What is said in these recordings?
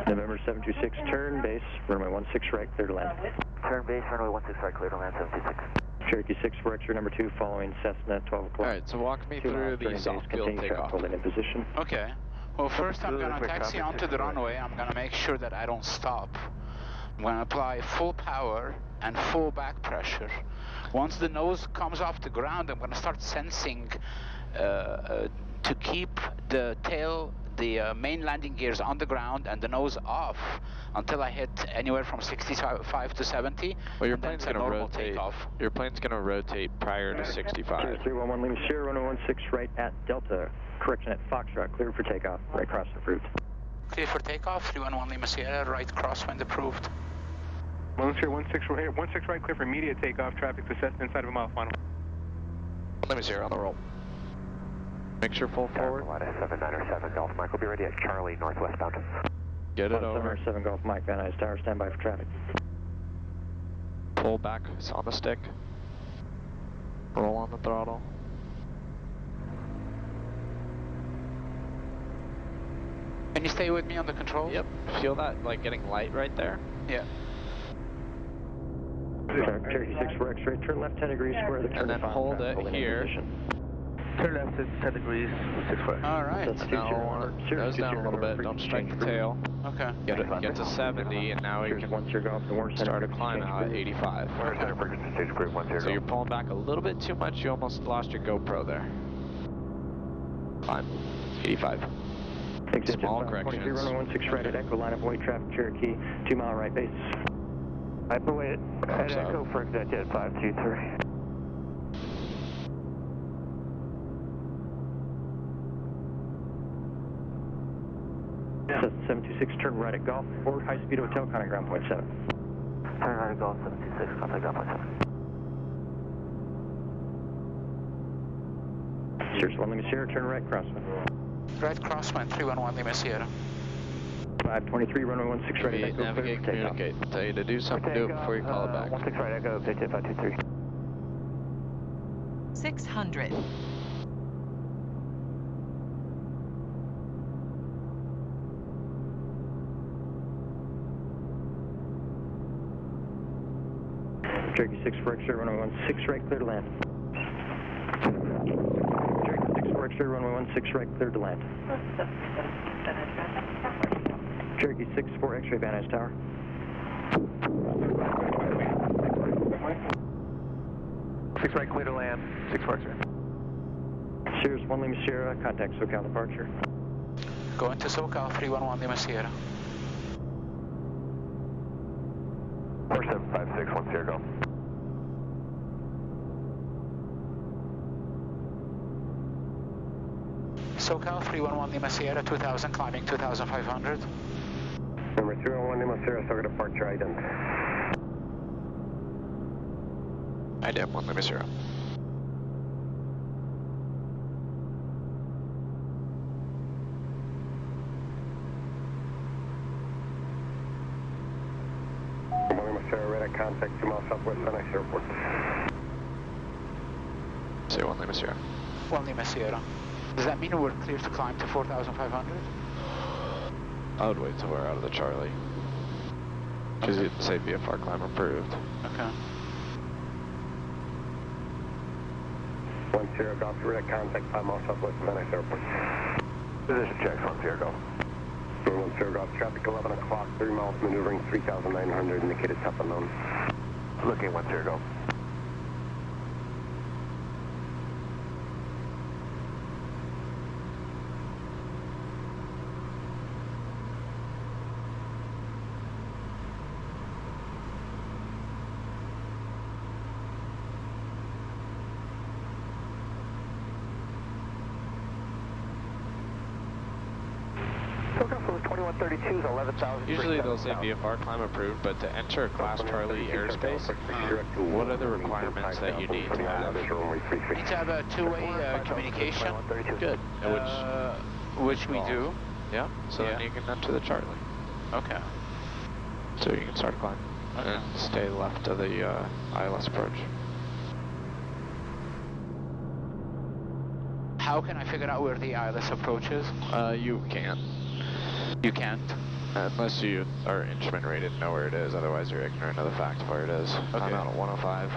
November 726, turn base, runway 16 right, clear to land. Turn base, runway 16 right, clear to land 726. Cherokee 6 for X-ray number 2, following Cessna 12 o'clock. Alright, so walk me through the soft field takeoff. Holding in position. Okay. Well, first I'm going to taxi onto the runway. I'm going to make sure that I don't stop. I'm going to apply full power and full back pressure. Once the nose comes off the ground, I'm going to start sensing to keep the tail, the main landing gears on the ground and the nose off until I hit anywhere from 65 to 70. Well, your plane's going to rotate. Takeoff. Your plane's going to rotate prior to 65. 311 Lima Sierra, runway 16 right at Delta. Correction at Foxtrot, clear for takeoff, right crosswind approved. Clear for takeoff, 311 Lima Sierra, right crosswind approved. Lima Sierra 16 right, clear for immediate takeoff, traffic to Cessna inside of a mile final. Lima Sierra on the roll. Make sure full forward. 797 Golf Mike will be ready at Charlie, northwestbound. Get it over. 797 Golf Mike, Van Nuys Tower, stand by for traffic. Pull back, it's on the stick. Roll on the throttle. Can you stay with me on the controls? Yep. Feel that, like, getting light right there? Yeah. Cherokee 6 for X-ray, turn left 10 degrees square the turn. And then hold it here. Turn left 10 degrees, 6 foot. Alright. Now, nose down a little bit, don't strike the tail. Okay. Get to 70, and now you can start a climb out at 85. So you're pulling back a little bit too much, you almost lost your GoPro there. Climb, 85. Small corrections. 23 runway 16 right at Echo, line up away traffic, Cherokee, 2 mile right base. I away at Echo for exit 523. Cessna 726, turn right at Golf, forward high speed hotel, contact ground point 7. Turn right at Golf 726, contact ground point 7. Cirrus 1 Lima Sierra, turn right crosswind. Right crosswind, 311 Lima Sierra. 523, runway 16 right at Echo, navigate, communicate. Tell you to do something, do it before you call it back. 16 right Echo, pitch at 523. 600. Cherokee 6 for X-ray, runway 16 right, clear to land. Cherokee 6 for X-ray, runway 16 right, clear to land. Cherokee 6 for X-ray, Van Nuys Tower. Six right, clear to land. 6 for X-ray. Cirrus 1 Lima Sierra, contact SoCal departure. Going to SoCal, 311 Lima Sierra. 4756, 1 Sierra, go. SoCal, 311 Lima Sierra, 2000, climbing 2500. Number 301 Lima Sierra, SoCal departure, ident. Ident 1 Lima Sierra. Contact 2 miles southwest Van Nuys Airport. Say 1 Lima Sierra. 1 Lima Sierra. Does that mean we're clear to climb to 4,500? I would wait till we're out of the Charlie. Because you'd say VFR climb approved. Okay. 1 Sierra Golf, we're at contact 5 miles southwest Van Nuys Airport. Position checks, 1 Sierra, go. 1 Sierra Golf, traffic 11 o'clock, 3 miles maneuvering 3,900, indicated tough unknown. Looking 1 Sierra, go. Usually they'll say VFR climb approved, but to enter Class Charlie airspace, what are the requirements that you need to have? You need to have a two-way communication. Good. Which we do. Yeah, so then you can enter the Charlie. Okay. So you can start climbing and stay left of the ILS approach. How can I figure out where the ILS approach is? You can. You can't? Unless you are instrument rated and know where it is, otherwise you're ignorant of the fact of where it is. Okay. I'm out at 105.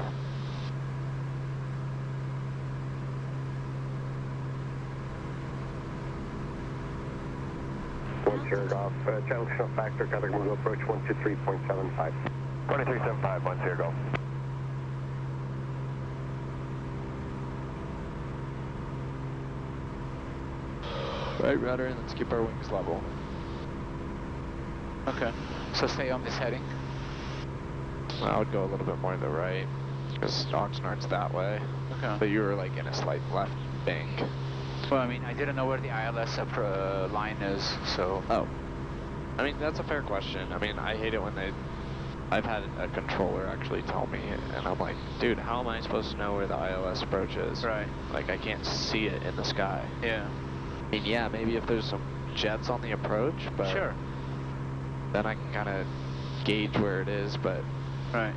Golf, junction factor, contact will approach 123.75. 2375, 10 Golf. Right rudder, and let's keep our wings level. Okay, so stay on this heading. I would go a little bit more to the right, because Oxnard's that way. Okay. But you were like in a slight left bank. Well, I mean, I didn't know where the ILS line is, so... Oh. I mean, that's a fair question. I mean, I hate it when I've had a controller actually tell me, and I'm like, dude, how am I supposed to know where the ILS approach is? Right. Like, I can't see it in the sky. Yeah. I mean, yeah, maybe if there's some jets on the approach, but... Sure. Then I can kind of gauge where it is, but... Right.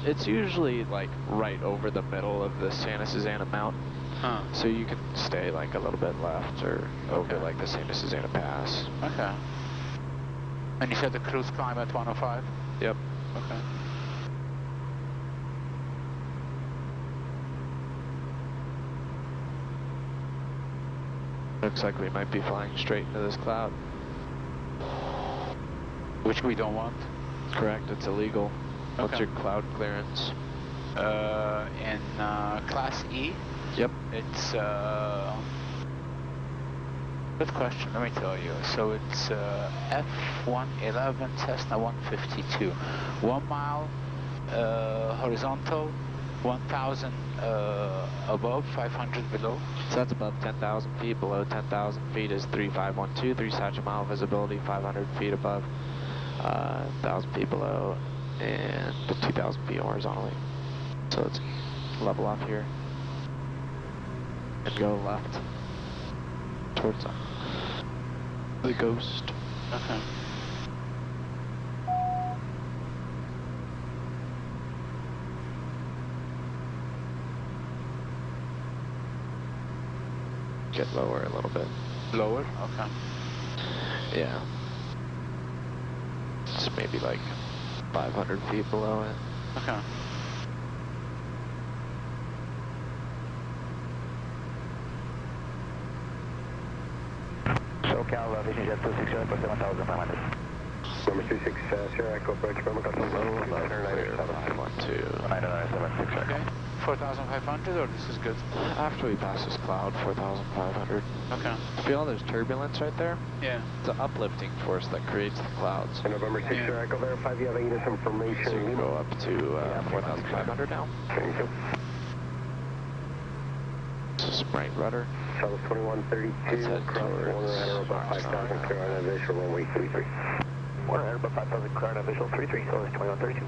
It's usually, like, right over the middle of the Santa Susana Mountain. Huh. So you can stay like a little bit left or over Okay. like the Santa Susana Pass. Okay. And you said the cruise climb at 105? Yep. Okay. Looks like we might be flying straight into this cloud. Which we don't want? Correct, it's illegal. What's Okay. your cloud clearance? In Class E? Yep. It's, good question, let me tell you. So it's F111 Cessna 152. 1 mile horizontal, 1,000 above, 500 below. So that's above 10,000 feet. Below 10,000 feet is 3512, 3 satchel mile visibility, 500 feet above, 1,000 feet below, and 2,000 feet horizontally. So let's level off here and go left towards the Ghost. Okay. Get lower a little bit. Lower? Okay. Yeah. It's maybe like 500 feet below it. Okay. SoCal, Vision Jet 260 for 7,500. Number 26, Sierra Echo approach, Burma, Clear 512. 9976. Okay. 4,500 or this is good? After we pass this cloud, 4,500. Okay. Feel there's turbulence right there? Yeah. It's an uplifting force that creates the clouds. November 6, Sierra Echo, verify the other units information. So you go up to 4,500 now. Thank you. This is right rudder. South 2132, cross the corner at or about 5,000, clear on visual, runway 33. One air about 5,000, clear on visual 33, so it's 2132.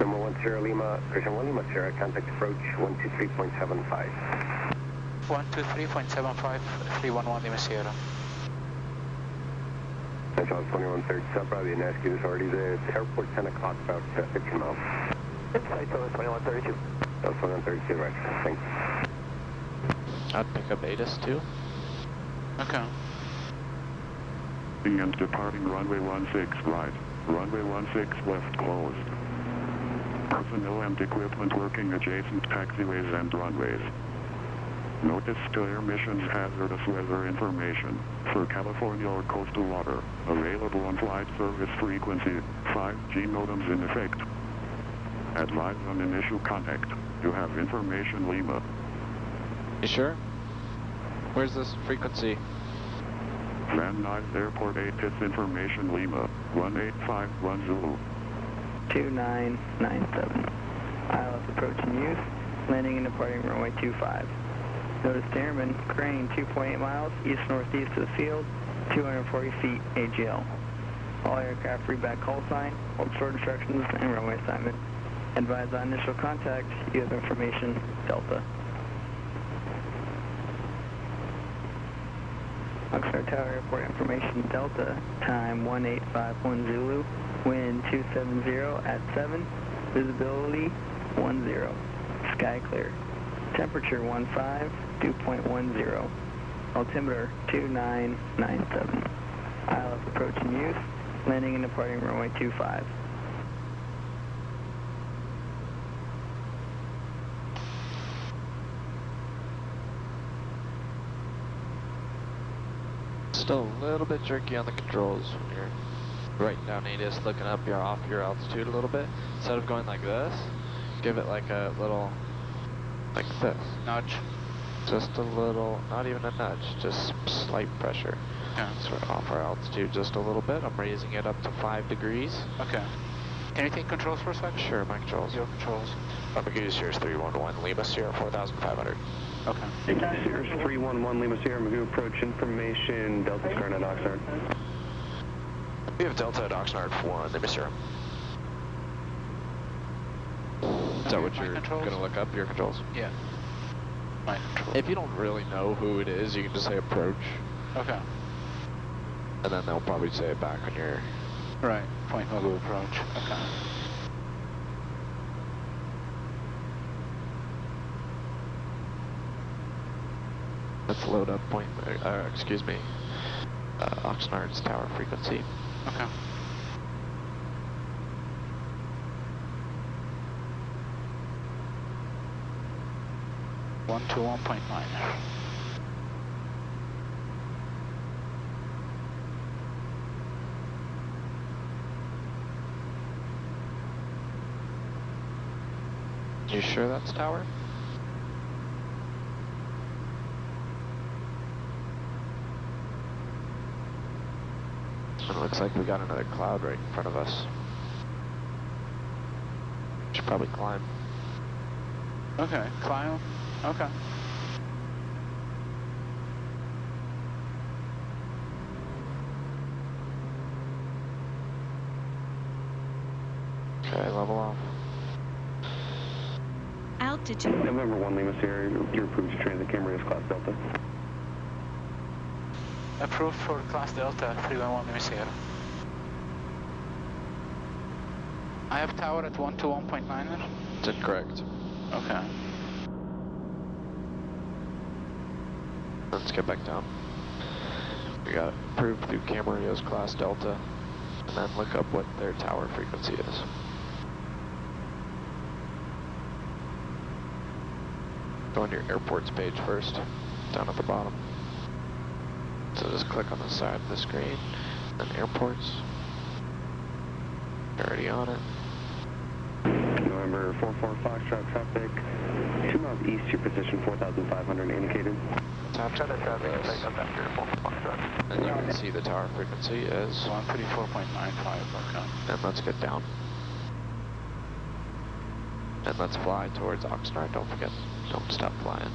Number 10 Lima, Christian 1 Lima Sierra, contact approach 123.75. 123.75, 311 Lima Sierra. That's all 2130. So probably didn't ask you this already. The airport 10 o'clock, about 15 miles. Inside, so it's 2132. That's 2132, right. Thanks. I'd pick up ATIS too. Okay. And departing runway 16 right. Runway 16 left closed. Personnel and equipment working adjacent taxiways and runways. Notice to air missions hazardous weather information for California or coastal water. Available on flight service frequency 5G modems in effect. Advise on initial contact. You have information, Lima. You sure? Where's this frequency? Van Nuys Airport 8 hits information, Lima. 1851 Zulu. 2997. ILS approaching use. Landing and departing runway 25. Notice to airman, crane 2.8 miles east-northeast of the field, 240 feet AGL. All aircraft read back call sign, hold short instructions, and runway assignment. Advise on initial contact, you have information, Delta. Oxnard Tower Airport information, Delta, time 1851 Zulu, wind 270 at 7, visibility 10, sky clear. Temperature 15, dew point 10, altimeter 2997. ILS approach in use, landing and departing runway 25. Still a little bit tricky on the controls when you're writing down ATIS, looking up, you're off your altitude a little bit. Instead of going like this, give it like a little, like this. Nudge. Just a little, not even a nudge, just slight pressure. Yeah. So we're off our altitude just a little bit. I'm raising it up to 5 degrees. Okay. Can you take controls for a second? Sure, my controls. Your controls. Magoo, Cirrus 311, Lima Sierra 4500. Okay. Cirrus 311, Lima Sierra, Magoo approach information, Delta Skynet Oxnard. We have Delta at Oxnard 1, Lima Sierra. Is that what you're going to look up, your controls? Yeah. My controls. If you don't really know who it is, you can just say approach. Okay. And then they'll probably say it back on your... Right. Point Magoo approach. Okay. Let's load up Oxnard's tower frequency. Okay. One to 1.9. You sure that's tower? It looks like we got another cloud right in front of us. Should probably climb. Okay, climb. Okay. Okay, level off. Altitude. November 1, Lima Sierra, you're approved to transit Cambridge Class Delta. Approved for Class Delta 311 Lima Sierra. I have tower at 1 to 1.9er. That's incorrect. Okay. Let's get back down. We got approved through Camarillo's Class Delta, and then look up what their tower frequency is. Go on your airports page first, down at the bottom. So just click on the side of the screen, then airports. You're already on it. November 44 Foxtrot traffic, 2 miles east, your position 4,500 indicated. Tap to and you can see the tower frequency is 134.95, okay. And let's get down. And let's fly towards Oxnard. Don't forget, don't stop flying.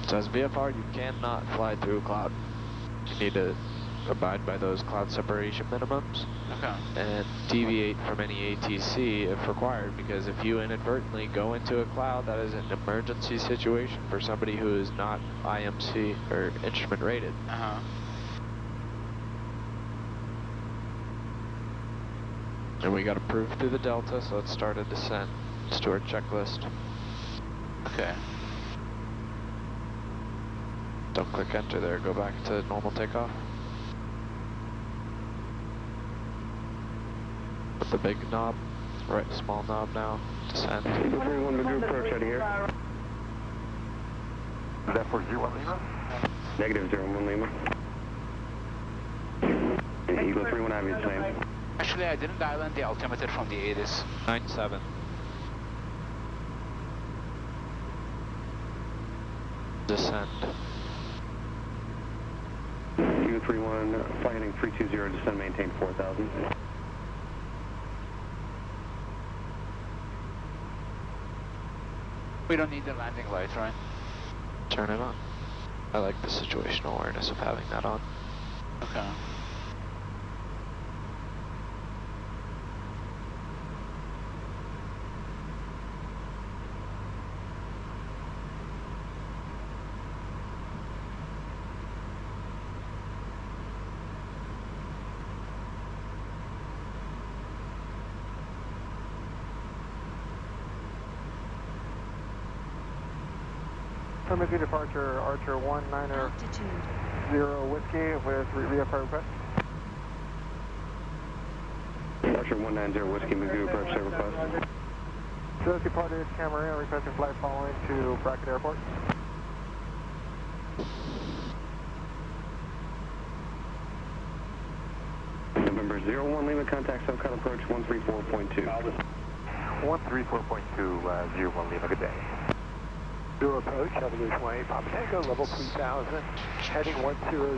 So as VFR, you cannot fly through a cloud. You need to abide by those cloud separation minimums. Okay. And deviate from any ATC if required, because if you inadvertently go into a cloud, that is an emergency situation for somebody who is not IMC or instrument rated. Uh-huh. And we got approved through the Delta, so let's start a descent. Let's do our checklist. Okay. Don't click enter there, go back to normal takeoff. With the big knob, right, small knob now, descend. Eagle 31 Magoo approach out of here. Is that for 01 Lima? Negative 01 Lima. Eagle 31 have you same. Actually, I didn't dial in the altimeter from the ATIS. 97. Descend. Eagle 31, fly heading 320, descend, maintain 4,000. We don't need the landing light, right? Turn it on. I like the situational awareness of having that on. Okay. Affirmative departure, Archer 190 Whiskey with reaffirm request. Archer 190 Whiskey, Magoo approach service request. Just departed Camarillo, requesting flight following to Brackett Airport. November 01 Lima, contact Subcut approach 134.2. 134.2, 01 Lima, good day. Zero approach, Evolution Way, Papa Tango, level 3000, heading 100,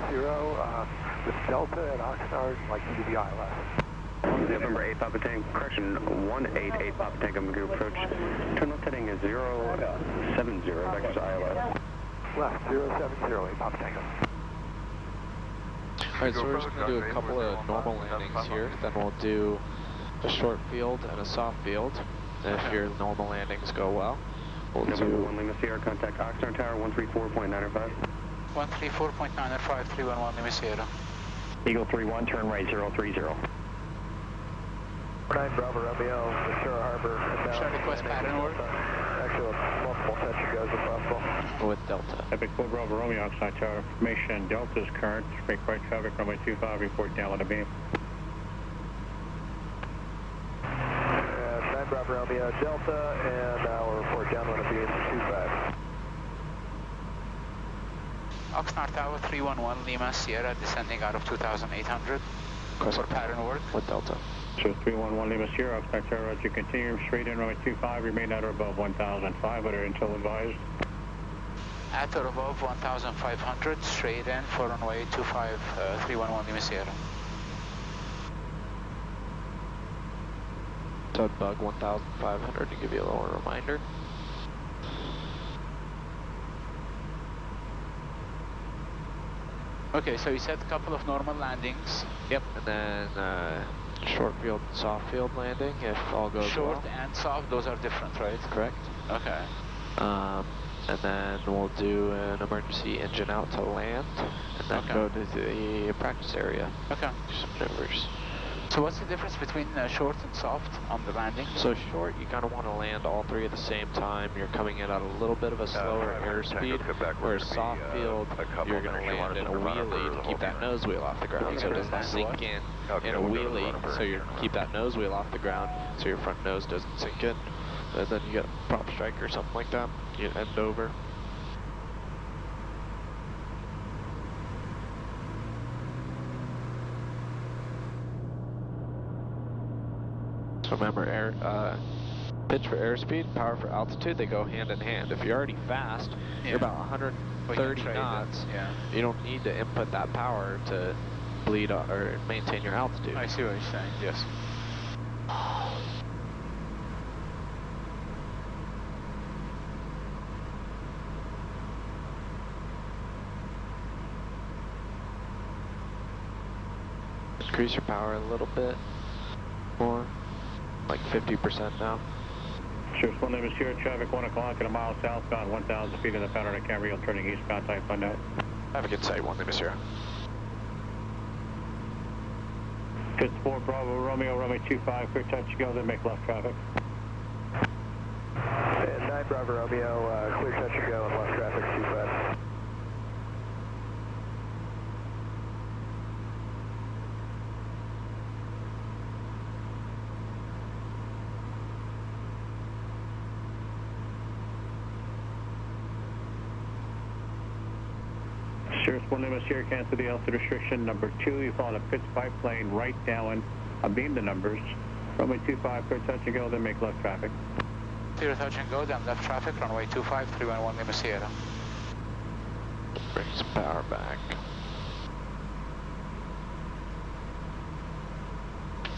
with Delta and Oxnard, like you to the ILS. November 8 Papa Tango, correction, 188 Papa Tango, Magoo approach. Turn left heading is 070, vectors ILS. Left, 070, Papa Tango. Alright, so we're just going to do a couple of normal landings here, then we'll do a short field and a soft field. And if your normal landings go well, we'll November do... 1 Lima Sierra, contact Oxnard Tower 134.905. 134.905, 311 Lima Sierra. Eagle 31, turn right 030. 9 Bravo Romeo, Ventura Harbor. Shall request pattern work? Actually, multiple touch and goes if possible. with Delta. Epic 4 Bravo Romeo, Oxnard Tower. Information, Delta's current. Make right traffic, runway 25, report down on the beam. 9 Bravo Romeo, Delta, and we'll report down on the beam 25. Oxnard Tower 311 Lima Sierra, descending out of 2800. For pattern work? With Delta. So 311 Lima Sierra, Oxnard Tower, Roger, continue straight in, runway 25, remain at or above 1,500 until advised. At or above 1,500, straight in for runway 25, 311 Lima Sierra. So bug 1,500 to give you a little reminder. Okay, so you said a couple of normal landings. Yep, and then short field and soft field landing if all goes Short well. and soft, those are different, right? Correct. Okay. And then we'll do an emergency engine out to land, and then go to the practice area. Okay. Do some maneuvers. So what's the difference between short and soft on the landing? So short, you kind of want to land all three at the same time. You're coming in at a little bit of a slower airspeed, whereas soft field, you're going to land in a wheelie to keep that nose wheel off the ground so it doesn't sink in a wheelie, so you keep that nose wheel off the ground so your front nose doesn't sink in. And then you get a prop strike or something like that, you end over. So remember, pitch for airspeed, power for altitude, they go hand in hand. If you're already fast, you're about 130 knots. Yeah. You don't need to input that power to bleed or maintain your altitude. I see what you're saying, yes. Increase your power a little bit more. Like 50% now. Cirrus 1 Lima Sierra, traffic 1 o'clock and a mile southbound, 1,000 feet in the pattern of Camarillo, turning eastbound, type unknown. Have a good sight, 1 Lima Sierra. Fitz 4 Bravo Romeo, runway 25, clear touch go, then make left traffic. And 9 Bravo Romeo, clear touch and go, and left traffic 25. Cirrus 1 Lima Sierra, cancel the altitude restriction. Number 2, you follow the Pitts biplane right down, beam the numbers. Runway 25, clear touch and go, then make left traffic. Clear touch and go, then left traffic, runway 25, 311 Lima Sierra. Bring some power back.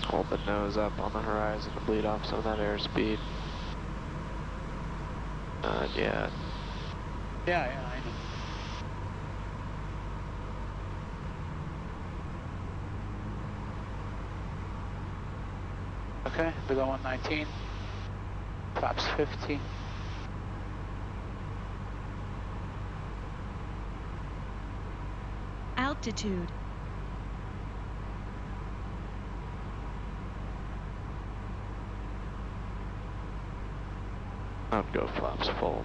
Hold the nose up on the horizon to bleed off some of that airspeed. Yeah. Yeah, I know. Okay, below 119, flaps 50. Altitude. I'd go flaps full.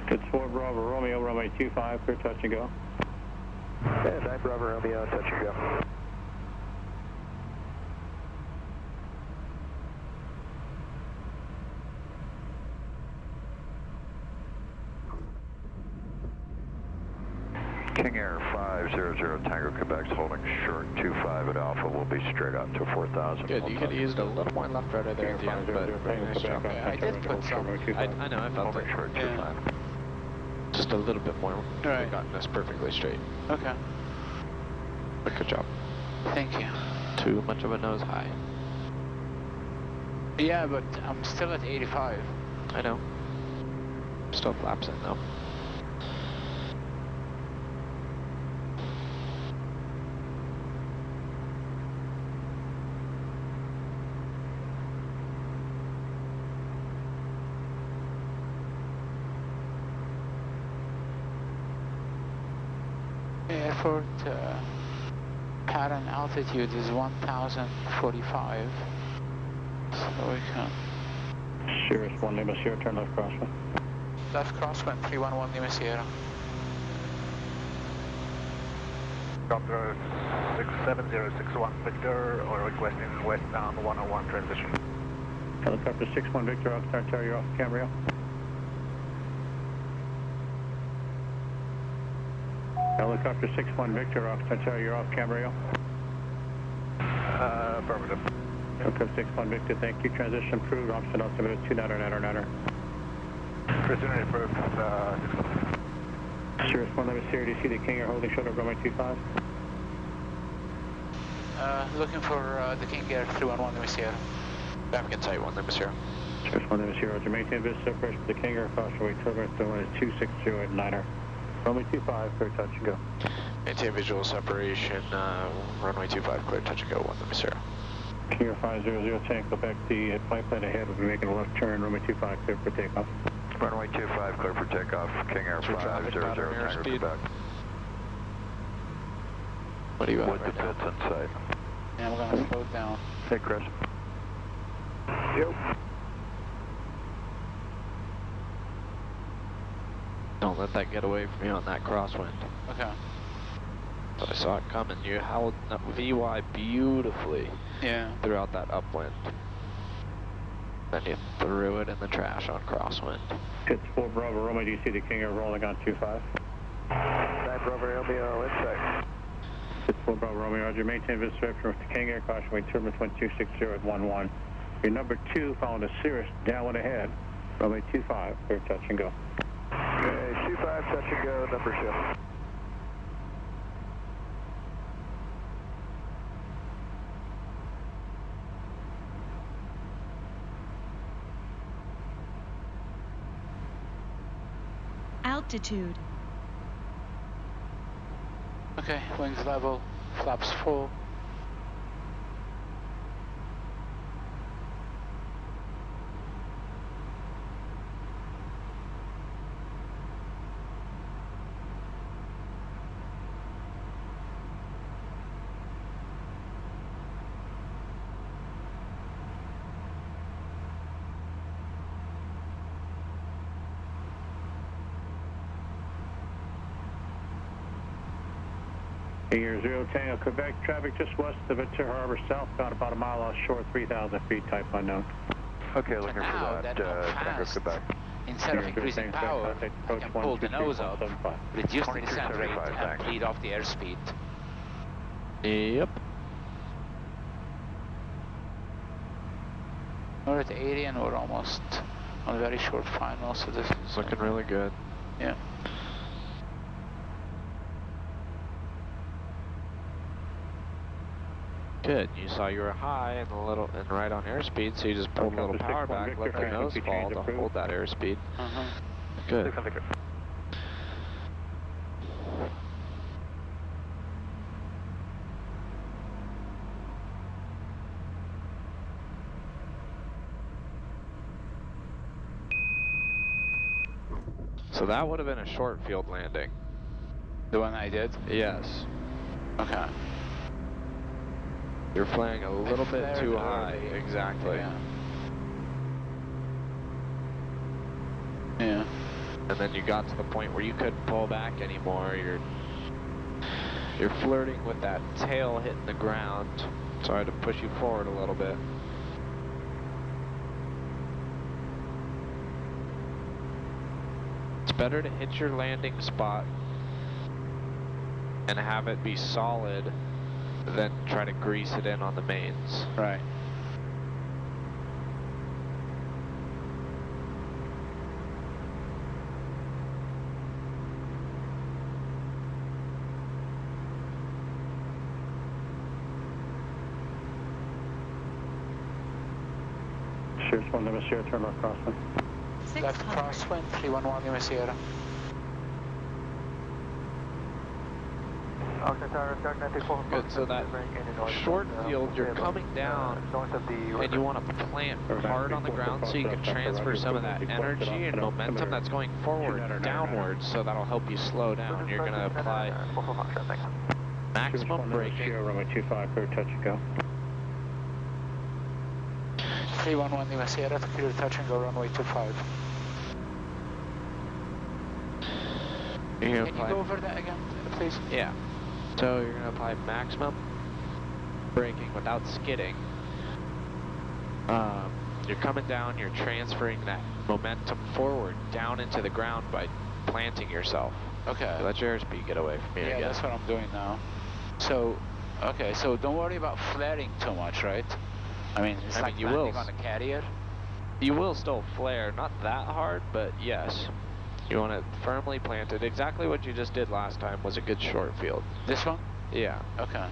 It's 4 Bravo Romeo, runway 25, clear touch and go. And 9 Bravo Romeo, touch and go. King Air 500 Tango Quebec's holding short 25 at Alpha. We'll be straight up to 4,000. Good, you could have used a little more left rudder there at the end, but very nice job. Yeah, I did put some. I know, I felt it. Short 25. Just a little bit more. Right. We've gotten this perfectly straight. Okay. But good job. Thank you. Too much of a nose high. Yeah, but I'm still at 85. I know. Still flaps in though. Airport pattern altitude is 1045. So we can. Cirrus 1 Lima Sierra, turn left crosswind. Left crosswind 311 Lima Sierra. Doctor 67061 Victor, or requesting westbound 101 transition. Helicopter 61 Victor, Oxnard Tower, you're off Camarillo. Helicopter 61 Victor, Oxnard Tower, you're off Camarillo. Affirmative. Helicopter 61 Victor, thank you. Transition approved, Oxnard altimeter 2999. Prisoner approved. Cirrus 1 Lima Sierra, do you see the King Air holding short of runway 25? Looking for the King Air 311 Lima Sierra. Back in tight 1 Lima Sierra. Cirrus 1 Lima Sierra, to maintain business separation with the King Air, caution weight turbulence, the one is 2608 Runway 25, clear touch and go. Maintain visual separation, runway 25, clear touch and go, 1 Lima Sierra. King Air 500 Tango, back the flight plan ahead, we'll be making a left turn, runway 25, clear for takeoff. Runway 25, clear for takeoff. King Air 500 Tango Quebec. What do you have With the right now? pits in sight. And we're gonna slow down. Hey, Chris. Yep. Don't let that get away from you on that crosswind. Okay. But I saw it coming. You held VY beautifully Yeah. throughout that upwind. Then you threw it in the trash on crosswind. It's 4 Bravo Romeo, do you see the King Air rolling on 25? 9 Bravo Romeo, inside. It's 4 Bravo Romeo, Roger, maintain business separation with the King Air, caution weight turbulence 1260 at 11. Your number 2 following the Cirrus, down ahead, runway 25, clear touch and go. Okay, 25, touch and go, number 2. Altitude. Okay, wings level, flaps full. King Air 0 Tango Quebec, traffic just west of Ventura Harbor, southbound about a mile offshore, 3,000 feet, type unknown. Okay, looking Now for that, that I'm Tango fast, Quebec. instead of increasing power, I can pull the nose up, reduce the descent rate, and bleed off the airspeed. Yep. We're at 80 and we're almost on a very short final, so this is Looking really good. Yeah. Good. You saw you were high and right on airspeed, so you just pulled a little power back, let the nose fall to hold that airspeed. Good. So that would have been a short field landing. The one I did? Yes. Okay. You're flying a little bit too high. Early. Exactly. Yeah. and then you got to the point where you couldn't pull back anymore. You're flirting with that tail hitting the ground, so I had to push you forward a little bit. It's better to hit your landing spot and have it be solid than try to grease it in on the mains. Right. Cirrus 1 Lima Sierra, turn left crosswind. Left 600. crosswind, 311 Lima Sierra. Good, so that short field, you're coming down and you want to plant hard on the ground so you can transfer some of that energy and momentum that's going forward downwards, so that'll help you slow down. You're going to apply maximum braking. Runway 25, clear touch and go. 311 Lima Sierra, clear touch and go runway 25. Can you go over that again, please? Yeah. So you're going to apply maximum braking without skidding. You're coming down, you're transferring that momentum forward down into the ground by planting yourself. Okay. Let your airspeed get away from you. Yeah, that's what I'm doing now. So, okay, so don't worry about flaring too much, right? I mean, it's like you landing will. on a carrier. You will still flare, not that hard, but yes. You want it firmly planted. Exactly what you just did last time was a good short field. This one? Yeah. Okay.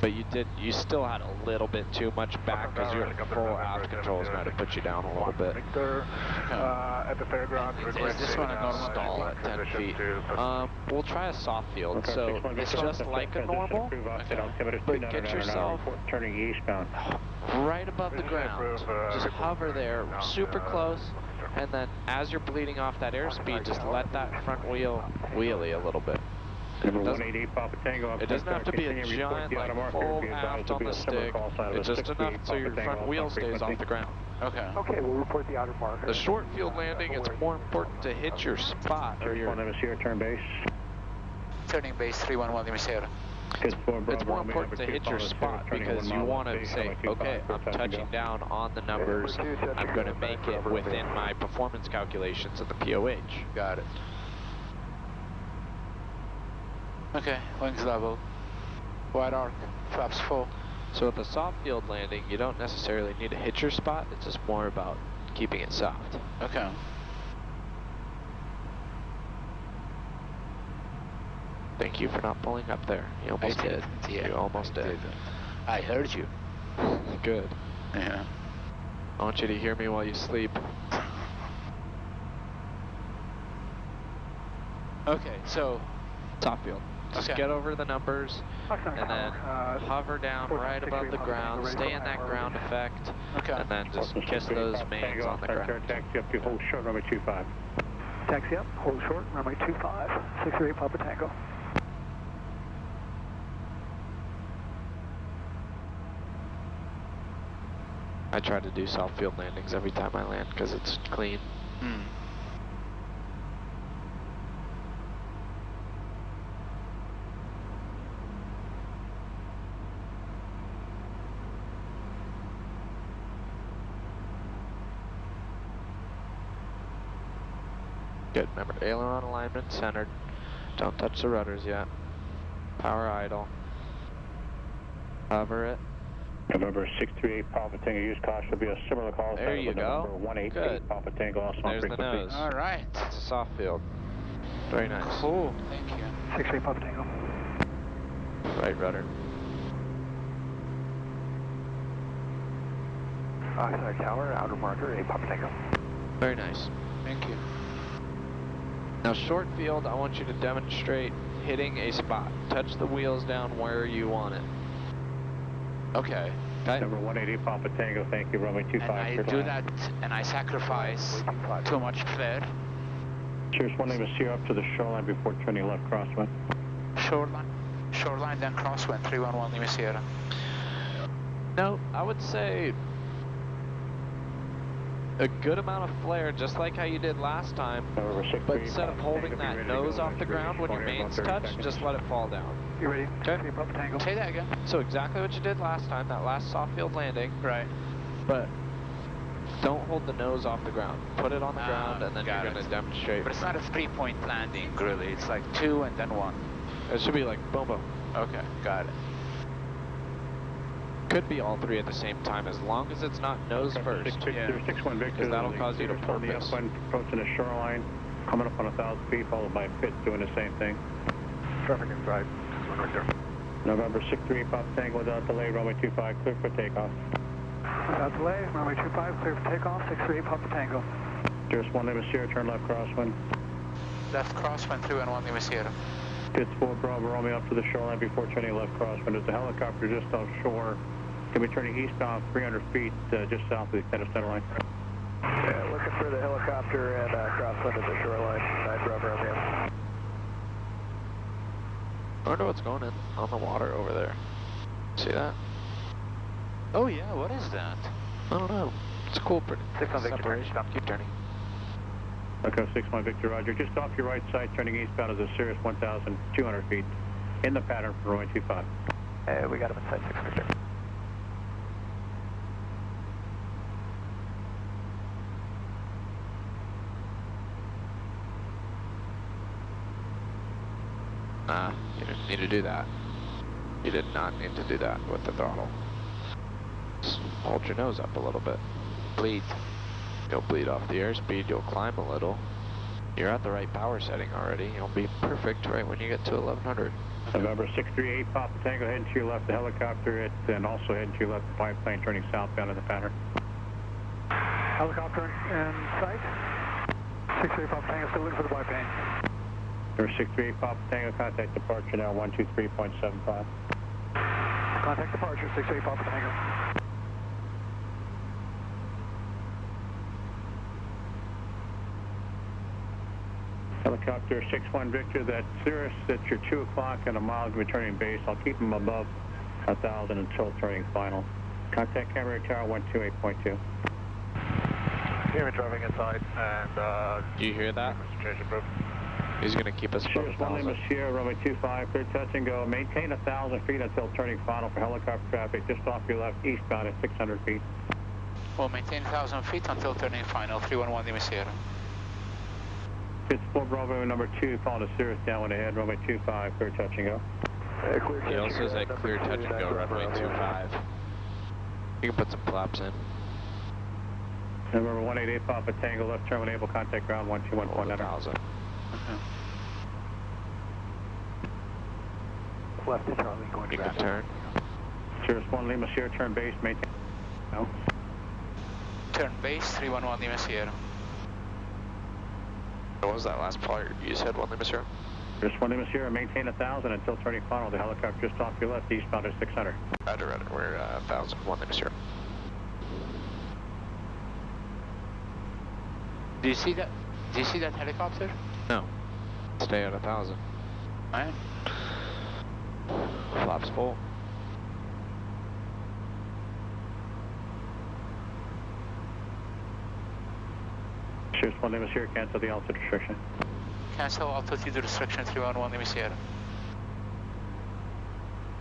But you still had a little bit too much back because your full aft controls might have put you down a little bit. At the fairgrounds. Is this one a normal stall at 10 feet? We'll try a soft field. So it's just like a normal, but get yourself turning eastbound. right above the ground. Just hover there, super close. And then as you're bleeding off that airspeed, just let that front wheel wheelie a little bit. It doesn't have to be a giant, like, full aft on the stick. It's just enough so your front wheel stays off the ground. Okay. Okay, we'll report the outer marker. The short field landing, it's more important to hit your spot. Or your, turn base. Turning base 311 Lima Sierra. it's more important to hit your spot because you want to say, okay, I'm touching down on the numbers. I'm going to make it within my performance calculations of the POH. Got it. Okay, wings level. Wide arc, flaps full. So with a soft field landing, you don't necessarily need to hit your spot. It's just more about keeping it soft. Okay. Thank you for not pulling up there. You almost did. Yeah, you almost did. I heard you. Good. Yeah. I want you to hear me while you sleep. Okay, so soft field. Just get over the numbers and then hover down right above the ground, stay in that ground effect, and then just kiss those mains on the ground. Taxi up to hold short, runway 25. Taxi up, hold short, runway 25, 638 Papa Tango. I try to do soft field landings every time I land because it's clean. Good, remember, aileron alignment centered. Don't touch the rudders yet. Power idle. Hover it. November 638 Papa Tango, use caution to be a similar call. There you go. November 188 Good. Papa Tango, also There's the nose. all right. It's a soft field. Very nice. Cool. Thank you. 638 Papa Tango. Right rudder. Oxnard Tower, outer marker, 8 Papa Tango. Very nice. Thank you. Now short field, I want you to demonstrate hitting a spot. Touch the wheels down where you want it. Okay. Number 188 Papa Tango, thank you, runway 25. And I do that and I sacrifice too much flare. Cirrus 1 Lima Sierra up to the shoreline before turning left crosswind. Shoreline then crosswind, 311 Lima Sierra. No, I would say a good amount of flare, just like how you did last time. But instead of holding that nose off the ground when your mains touch, just let it fall down. You ready? Okay. Papa Tango. Say that again. So exactly what you did last time, that last soft field landing. Right. But don't hold the nose off the ground. Put it on the ground, and then you're got going to it. demonstrate. But it's not a 3-point landing, really. It's like 2 and then 1. It should be like boom, boom. Okay, got it. Could be all 3 at the same time, as long as it's not nose first. 61 Victor. Because that'll cause you to On the porpoise. upwind, approaching the shoreline, coming up on 1,000 feet, followed by Pitt doing the same thing. Traffic inside. 61 Victor. November 638 Papa Tango without delay, runway 25, clear for takeoff. Without delay, runway 25, clear for takeoff, 638 Papa Tango. Cirrus 1 Lima Sierra, turn left crosswind. Left crosswind 311 Lima Sierra. Pitts 4 Bravo, Romeo up to the shoreline before turning left crosswind. There's a helicopter just offshore. Going to be turning eastbound 300 feet just south of the Tennis Center line. Yeah, looking for the helicopter and crosswind at the shoreline. 9 Bravo, Romeo. I wonder what's going on the water over there. See that? Oh yeah, what is that? I don't know. It's cool, pretty. 61 Victor, Separation. stop. Keep turning. Okay, 61 Victor, roger. Just off your right side, turning eastbound is a Cirrus 1,200 feet. In the pattern for runway 25. We got him inside 6 Victor. Nah, you didn't need to do that. You did not need to do that with the throttle. Just hold your nose up a little bit. Bleed. You'll bleed off the airspeed, you'll climb a little. You're at the right power setting already. You'll be perfect right when you get to 1100. November 638 Papa Tango, heading to your left, the helicopter, and also heading to your left, the biplane turning southbound in the pattern. Helicopter in sight. 638 Papa Tango, still looking for the biplane. Number 638 Papa Tango, contact departure now 123.75. Contact departure, 638 Papa Tango. Helicopter 61 Victor, that Cirrus at your 2 o'clock and a mile returning base. I'll keep them above 1,000 until turning final. Contact camera tower 128.2. Camera driving inside and Do you hear that? He's going to keep us above Cirrus 1 Lima 1,000. Sierra, runway 25, clear touch and go. Maintain 1,000 feet until turning final for helicopter traffic just off your left eastbound at 600 feet. We'll maintain 1,000 feet until turning final 311 Lima Sierra. Pitts 4 Bravo, number 2, following the Cirrus downwind ahead, runway 25, clear touch and go. He also said clear touch and go, runway 25. You can put some flaps in. Number 188 Papa Tango, left turn when able, contact ground 121.9. 1,000. left to Charlie going to You can turn. Cirrus 1 Lima Sierra, turn base, maintain. No. Turn base 311 Lima Sierra. What was that last part? You said 1 Lima Sierra? Cirrus 1 Lima Sierra, maintain 1,000 until turning final. The helicopter just off your left, eastbound at 600. Roger. We're 1,000, 1 Lima Sierra. Do you see that? Do you see that helicopter? No. Stay at 1,000. Right. Flaps full. Cirrus 1 Lima Sierra, cancel the altitude restriction. Cancel altitude restriction 311 Lima Sierra.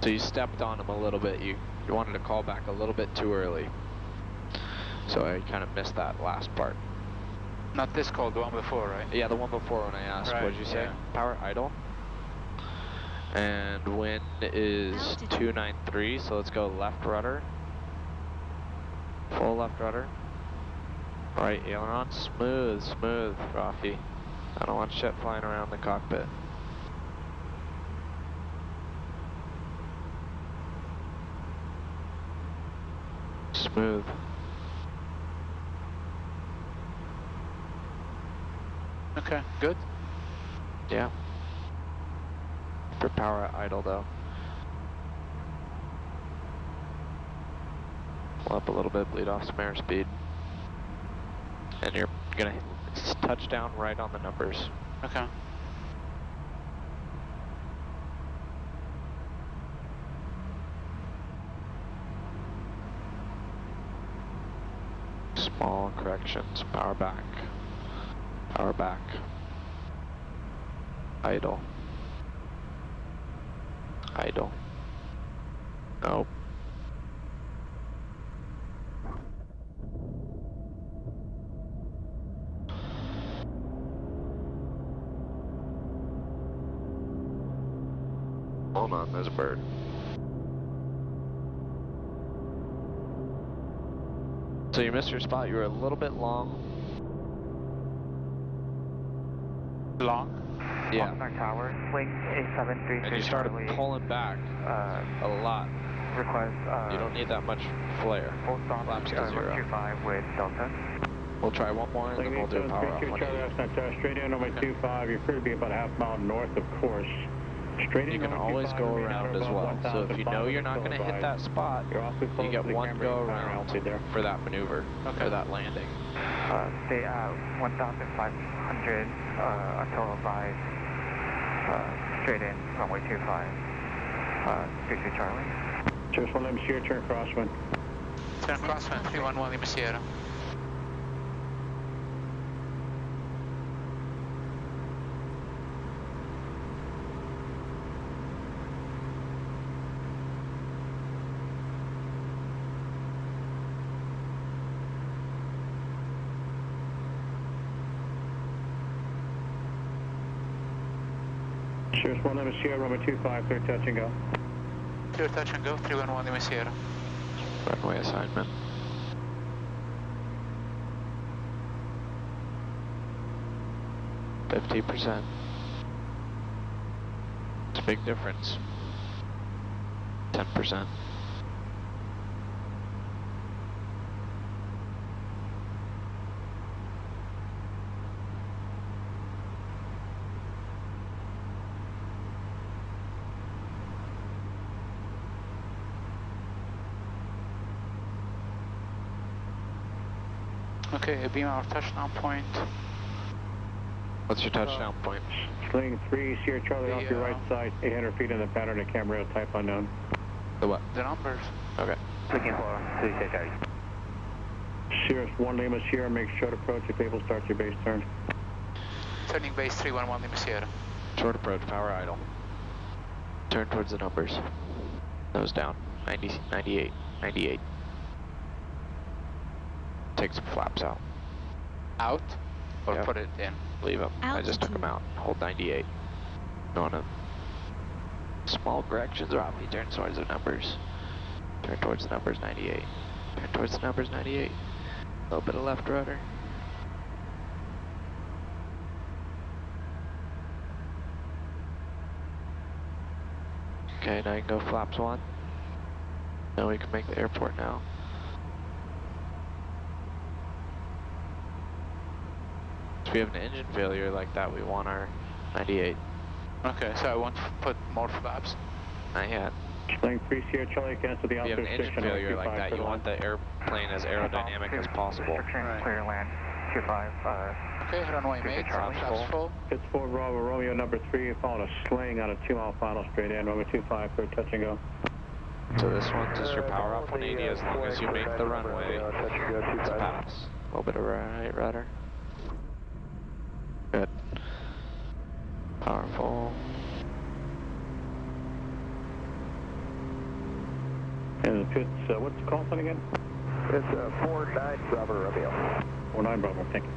So you stepped on him a little bit. You wanted to call back a little bit too early. So I kind of missed that last part. Not this call, the one before, right? Yeah, the one before when I asked. Right, What did you say? yeah. Power idle. And wind is Altitude. 293, so let's go left rudder. Full left rudder. Right aileron, smooth, Rafi. I don't want shit flying around the cockpit. Smooth. Okay, good. Yeah. For power idle though. Pull up a little bit, bleed off some airspeed. And you're gonna touch down right on the numbers. Okay. Small corrections, power back. Power back. Idle. Idle. Nope. Hold on, there's a bird. So you missed your spot, you were a little bit long. Long? Yeah. Tower, wing A733. And you started pulling back a lot. Request, You don't need that much flare. full stop, Flaps to 0. 125 with Delta. We'll try one more and then we'll do a power off 180. Straight in runway 25, you're clear to be about a half mile north of course. Straight in You can always go around as well. So if you know you're not going to hit that spot, you get one go around for that maneuver, for that landing. Stay at 1,500 until advised. Straight in, runway 25. 33 Charlie. Cirrus 1 Lima Sierra, turn crosswind. Turn crosswind, 311 Lima Sierra. Cirrus 1 Lima Sierra, runway 25, clear touch and go. Clear touch and go, 311 Lima Sierra. Runway assignment. %. It's a big difference. 10%. Okay, beam our touchdown point. What's your touchdown point? Sling 3, Sierra Charlie off your right side, 800 feet in the pattern of camera type unknown. The what? The numbers. Okay. Looking for 3 Charlie. Cirrus 1 Lima Sierra, make short approach if able, start your base turn. Turning base 311 Lima Sierra. Short approach, power idle. Turn towards the numbers. Nose down. 90, 98, 98. Take some flaps out. Out? Or Yep. put it in? Leave them. I just took them Altitude. out. Hold 98. On a small corrections, Robbie. Turn towards the numbers. Turn towards the numbers, 98. Turn towards the numbers, 98. A little bit of left rudder. Okay, now you can go flaps 1. Now we can make the airport now. If we have an engine failure like that, we want our 98. Okay, so I won't put more flaps. Not yet. Sling 3, Sierra Charlie, cancel the If you have an outer engine section. failure like that, you want the airplane as aerodynamic as possible. Restriction, clear land, 25. Okay, runway mate, flaps full. It's 4 Bravo, Romeo number 3, following a sling on a 2-mile final straight in, runway 25, clear touch and go. So this one's just your power off 180 as long as you make the runway. It's a pass. A little bit of right rudder. Good. Powerful. And it's, what's the call sign again? It's 49 Bravo Romeo. 49 Bravo, thank you.